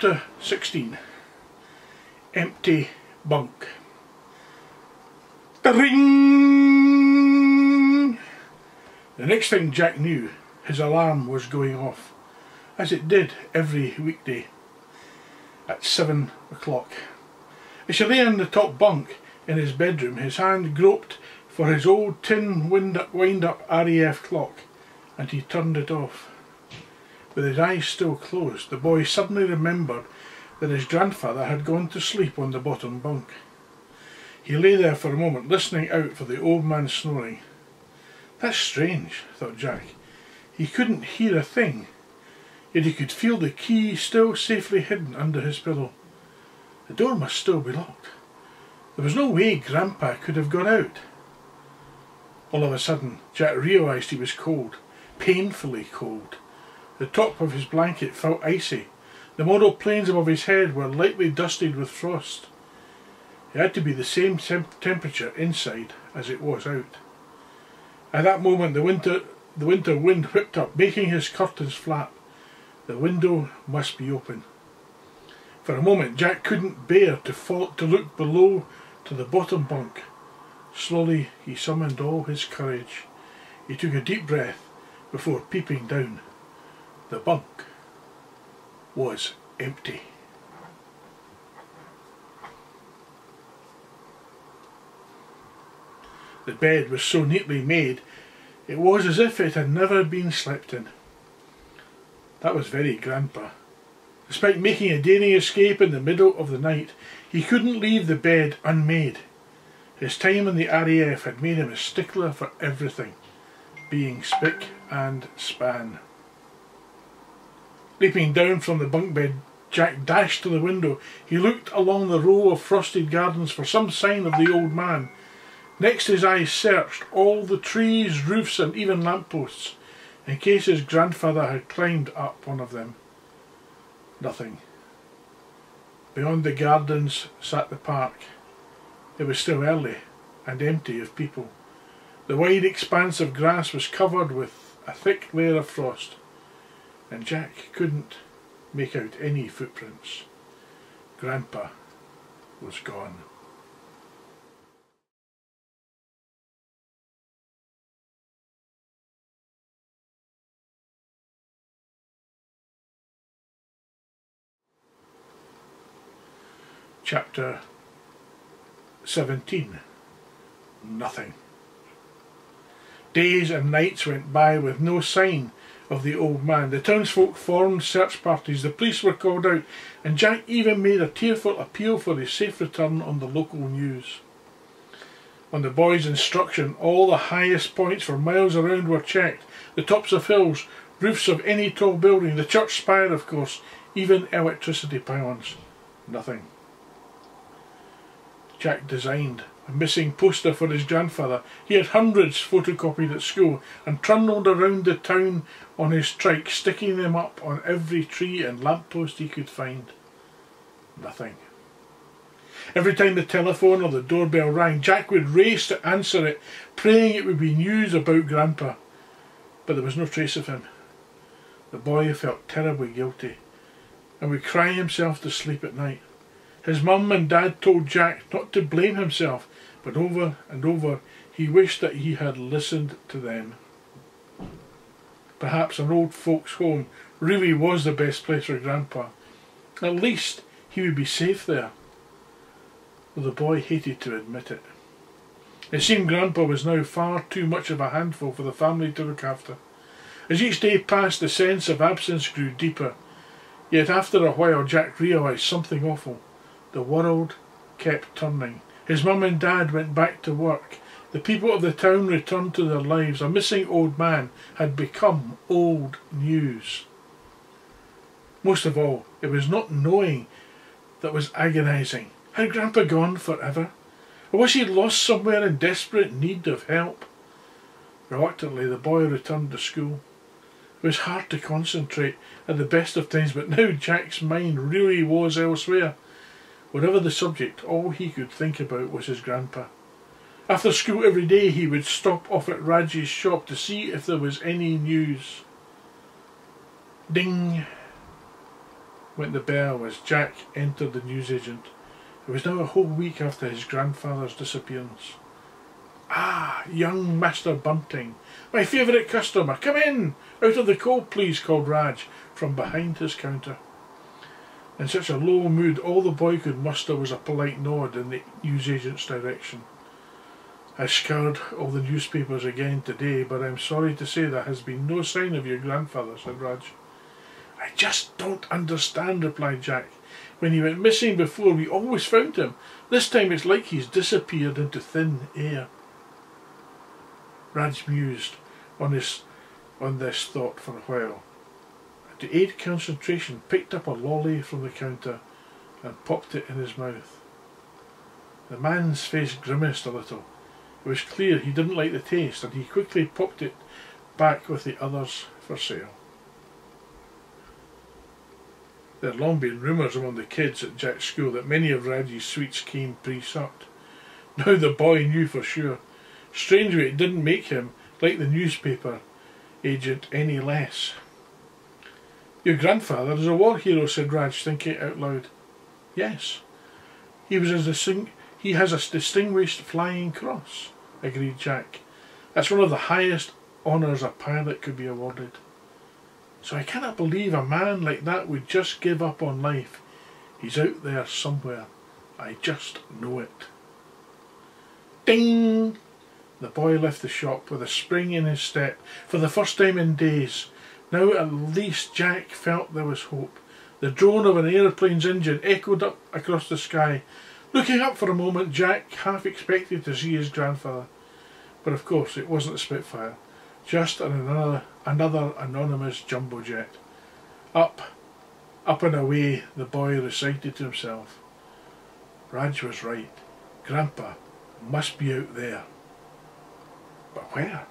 Chapter 16. Empty Bunk. Ring! The next thing Jack knew, his alarm was going off, as it did every weekday, at 7 o'clock. As he lay in the top bunk in his bedroom, his hand groped for his old tin wind-up RAF clock, and he turned it off. With his eyes still closed, the boy suddenly remembered that his grandfather had gone to sleep on the bottom bunk. He lay there for a moment, listening out for the old man snoring. That's strange, thought Jack. He couldn't hear a thing, yet he could feel the key still safely hidden under his pillow. The door must still be locked. There was no way Grandpa could have gone out. All of a sudden, Jack realised he was cold, painfully cold. The top of his blanket felt icy. The model planes above his head were lightly dusted with frost. It had to be the same temperature inside as it was out. At that moment the winter wind whipped up, making his curtains flap. The window must be open. For a moment Jack couldn't bear to look below to the bottom bunk. Slowly he summoned all his courage. He took a deep breath before peeping down. The bunk was empty. The bed was so neatly made, it was as if it had never been slept in. That was very Grandpa. Despite making a daring escape in the middle of the night, he couldn't leave the bed unmade. His time in the RAF had made him a stickler for everything, being spick and span. Leaping down from the bunk bed, Jack dashed to the window. He looked along the row of frosted gardens for some sign of the old man. Next his eyes searched all the trees, roofs and even lampposts, in case his grandfather had climbed up one of them. Nothing. Beyond the gardens sat the park. It was still early and empty of people. The wide expanse of grass was covered with a thick layer of frost, and Jack couldn't make out any footprints. Grandpa was gone. Chapter 17. Nothing. Days and nights went by with no sign of the old man. The townsfolk formed search parties, the police were called out, and Jack even made a tearful appeal for his safe return on the local news. On the boy's instruction, all the highest points for miles around were checked, the tops of hills, roofs of any tall building, the church spire of course, even electricity pylons. Nothing. Jack designed a missing poster for his grandfather. He had hundreds photocopied at school and trundled around the town on his trike, sticking them up on every tree and lamppost he could find. Nothing. Every time the telephone or the doorbell rang, Jack would race to answer it, praying it would be news about Grandpa. But there was no trace of him. The boy felt terribly guilty and would cry himself to sleep at night. His mum and dad told Jack not to blame himself, but over and over he wished that he had listened to them. Perhaps an old folks' home really was the best place for Grandpa. At least he would be safe there, though the boy hated to admit it. It seemed Grandpa was now far too much of a handful for the family to look after. As each day passed, the sense of absence grew deeper. Yet after a while Jack realised something awful. The world kept turning. His mum and dad went back to work. The people of the town returned to their lives. A missing old man had become old news. Most of all, it was not knowing that was agonising. Had Grandpa gone forever? Or was he lost somewhere in desperate need of help? Reluctantly, the boy returned to school. It was hard to concentrate at the best of times, but now Jack's mind really was elsewhere. Whatever the subject, all he could think about was his grandpa. After school every day he would stop off at Raji's shop to see if there was any news. Ding! went the bell as Jack entered the newsagent. It was now a whole week after his grandfather's disappearance. "Ah, young Master Bunting, my favourite customer, come in! Out of the cold, please," called Raj from behind his counter. In such a low mood, all the boy could muster was a polite nod in the newsagent's direction. "I scoured all the newspapers again today, but I'm sorry to say there has been no sign of your grandfather," said Raj. "I just don't understand," replied Jack. "When he went missing before, we always found him. This time it's like he's disappeared into thin air." Raj mused on this thought for a while. To aid concentration, picked up a lolly from the counter and popped it in his mouth. The man's face grimaced a little. It was clear he didn't like the taste, and he quickly popped it back with the others for sale. There had long been rumours among the kids at Jack's school that many of Raj's sweets came pre-sucked. Now the boy knew for sure. Strangely, it didn't make him like the newspaper agent any less. "Your grandfather is a war hero," said Raj, thinking out loud. "Yes, he has a distinguished flying cross," agreed Jack. "That's one of the highest honours a pilot could be awarded. So I cannot believe a man like that would just give up on life. He's out there somewhere. I just know it." Ding! The boy left the shop with a spring in his step for the first time in days. Now at least Jack felt there was hope. The drone of an aeroplane's engine echoed up across the sky. Looking up for a moment, Jack half expected to see his grandfather. But of course it wasn't a Spitfire, just another anonymous jumbo jet. Up and away, the boy recited to himself. Raj was right. Grandpa must be out there. But where?